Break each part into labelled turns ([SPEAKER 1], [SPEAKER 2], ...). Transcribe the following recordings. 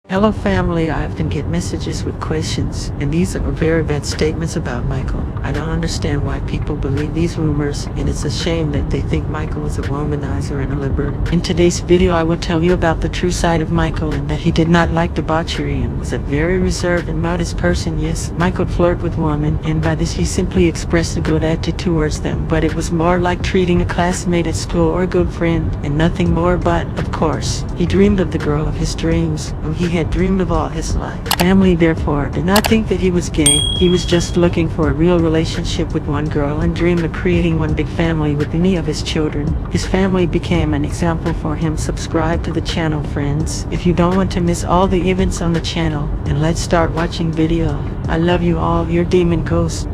[SPEAKER 1] Hello family, I often get messages with questions, and these are very bad statements about Michael. I don't understand why people believe these rumors, and it's a shame that they think Michael is a womanizer and a libertine. In today's video, I will tell you about the true side of Michael, and that he did not like debauchery and was a very reserved and modest person. Yes, Michael flirted with women, and by this he simply expressed a good attitude towards them, but it was more like treating a classmate at school or a good friend, and nothing more. But, of course, he dreamed of the girl of his dreams, whom he had dreamed of all his life. Family, therefore, did not think that he was gay. He was just looking for a real relationship with one girl and dreamed of creating one big family with any of his children. His family became an example for him. Subscribe to the channel, friends, if you don't want to miss all the events on the channel, and let's start watching video. I love you all, your demon ghost.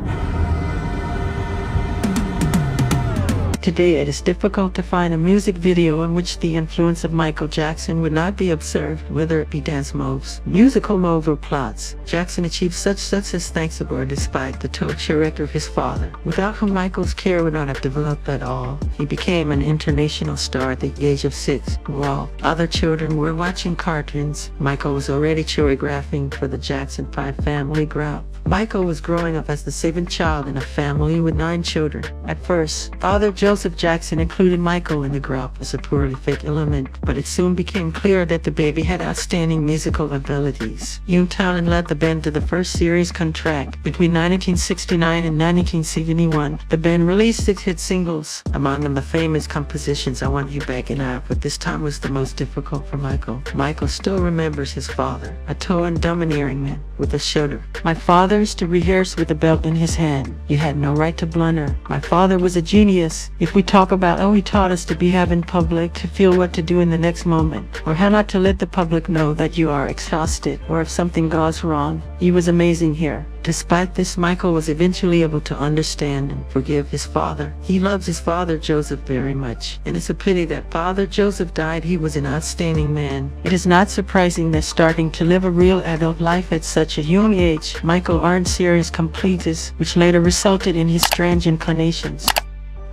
[SPEAKER 1] Today it is difficult to find a music video in which the influence of Michael Jackson would not be observed, whether it be dance moves, musical moves, or plots. Jackson achieved such success thanks to or despite the total character of his father, without whom Michael's career would not have developed at all. He became an international star at the age of 6. While other children were watching cartoons, Michael was already choreographing for the Jackson 5 family group. Michael was growing up as the 7th child in a family with 9 children. At first, Father Joseph Jackson included Michael in the group as a purely fake element, but it soon became clear that the baby had outstanding musical abilities. Young Talon led the band to the first series contract. Between 1969 and 1971, the band released 6 hit singles, among them the famous compositions I Want You Back in Up, but this time was the most difficult for Michael. Michael still remembers his father, a tall and domineering man with a shudder. My father used to rehearse with a belt in his hand. You had no right to blunder. My father was a genius. If we talk about how he taught us to behave in public, to feel what to do in the next moment, or how not to let the public know that you are exhausted, or if something goes wrong, he was amazing here. Despite this, Michael was eventually able to understand and forgive his father. He loves his father Joseph very much, and it's a pity that Father Joseph died. He was an outstanding man. It is not surprising that starting to live a real adult life at such a young age, Michael earned serious completeness, which later resulted in his strange inclinations.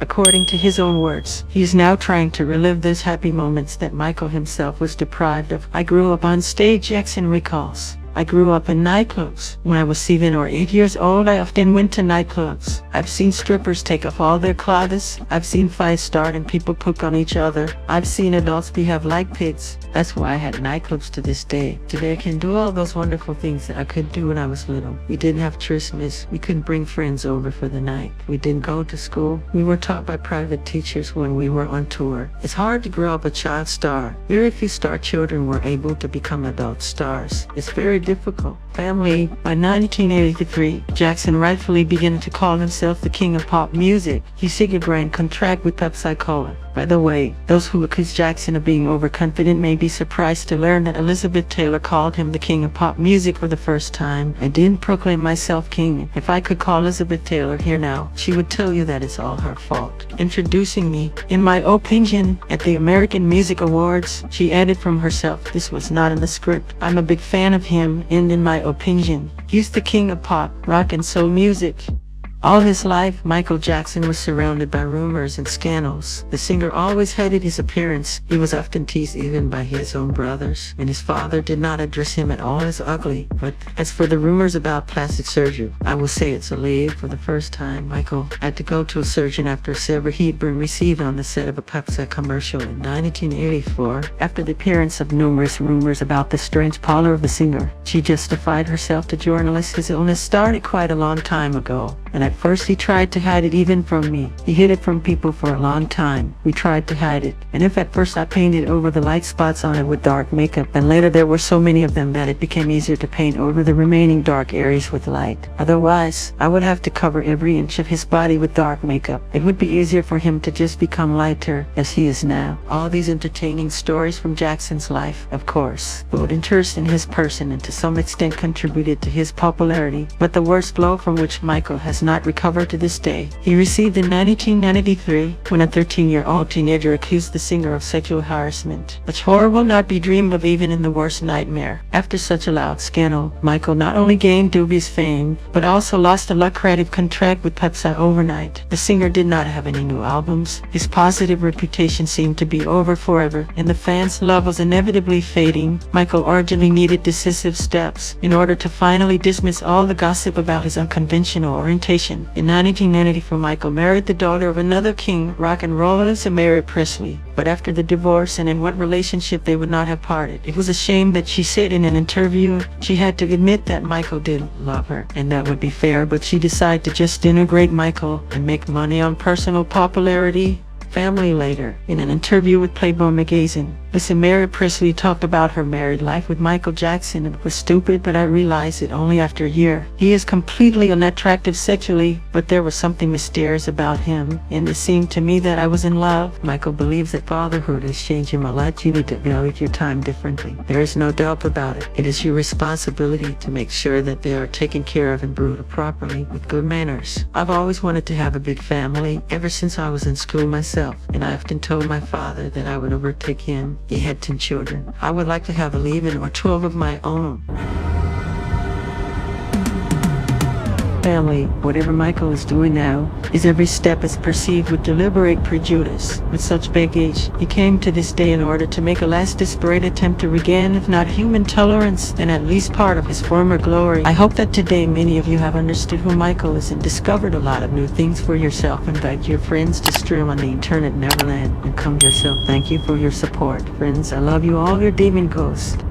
[SPEAKER 1] According to his own words, he is now trying to relive those happy moments that Michael himself was deprived of. I grew up on stage, Jackson recalls. I grew up in nightclubs. When I was 7 or 8 years old, I often went to nightclubs. I've seen strippers take off all their clothes. I've seen fights start and people poke on each other. I've seen adults behave like pigs. That's why I had nightclubs to this day. Today I can do all those wonderful things that I could do when I was little. We didn't have Christmas. We couldn't bring friends over for the night. We didn't go to school. We were taught by private teachers when we were on tour. It's hard to grow up a child star. Very few star children were able to become adult stars. It's very difficult. Family, by 1983, Jackson rightfully began to call himself the king of pop music. He secured a contract with Pepsi-Cola. By the way, those who accuse Jackson of being overconfident may be surprised to learn that Elizabeth Taylor called him the king of pop music for the first time. I didn't proclaim myself king. If I could call Elizabeth Taylor here now, she would tell you that it's all her fault. Introducing me, in my opinion, at the American Music Awards, she added from herself, this was not in the script. I'm a big fan of him, and in my opinion, he's the king of pop, rock, and soul music. All his life, Michael Jackson was surrounded by rumors and scandals. The singer always hated his appearance. He was often teased even by his own brothers, and his father did not address him at all as ugly. But as for the rumors about plastic surgery, I will say it's a lie. For the first time, Michael had to go to a surgeon after a severe heat burn received on the set of a Pepsi commercial in 1984. After the appearance of numerous rumors about the strange pallor of the singer, she justified herself to journalists. His illness started quite a long time ago, and at first he tried to hide it even from me. He hid it from people for a long time. We tried to hide it, and if at first I painted over the light spots on it with dark makeup, and later there were so many of them that it became easier to paint over the remaining dark areas with light. Otherwise, I would have to cover every inch of his body with dark makeup. It would be easier for him to just become lighter, as he is now. All these entertaining stories from Jackson's life, of course, built interest in his person and to some extent contributed to his popularity, but the worst blow from which Michael has has not recovered to this day. He received in 1993 when a 13-year-old teenager accused the singer of sexual harassment. Such horror will not be dreamed of even in the worst nightmare. After such a loud scandal, Michael not only gained dubious fame, but also lost a lucrative contract with Pepsi overnight. The singer did not have any new albums. His positive reputation seemed to be over forever, and the fans' love was inevitably fading. Michael urgently needed decisive steps in order to finally dismiss all the gossip about his unconventional orientation. In 1994, Michael married the daughter of another king, rock and rollist Mary Presley. But after the divorce and in what relationship they would not have parted. It was a shame that she said in an interview she had to admit that Michael didn't love her, and that would be fair, but she decided to just denigrate Michael and make money on personal popularity. Family later, in an interview with Playboy magazine, Mary Presley talked about her married life with Michael Jackson. It was stupid, but I realized it only after a year. He is completely unattractive sexually, but there was something mysterious about him, and it seemed to me that I was in love. Michael believes that fatherhood has changed him a lot. You need to evaluate your time differently. There is no doubt about it. It is your responsibility to make sure that they are taken care of and brooded properly with good manners. I've always wanted to have a big family, ever since I was in school myself, and I often told my father that I would overtake him. He had 10 children. I would like to have 11 or 12 of my own. Family, whatever Michael is doing now, his every step is perceived with deliberate prejudice. With such baggage, he came to this day in order to make a last desperate attempt to regain, if not human tolerance, then at least part of his former glory. I hope that today many of you have understood who Michael is and discovered a lot of new things for yourself. Invite your friends to stream on the internet Neverland and come yourself. Thank you for your support. Friends, I love you all, your demon ghost.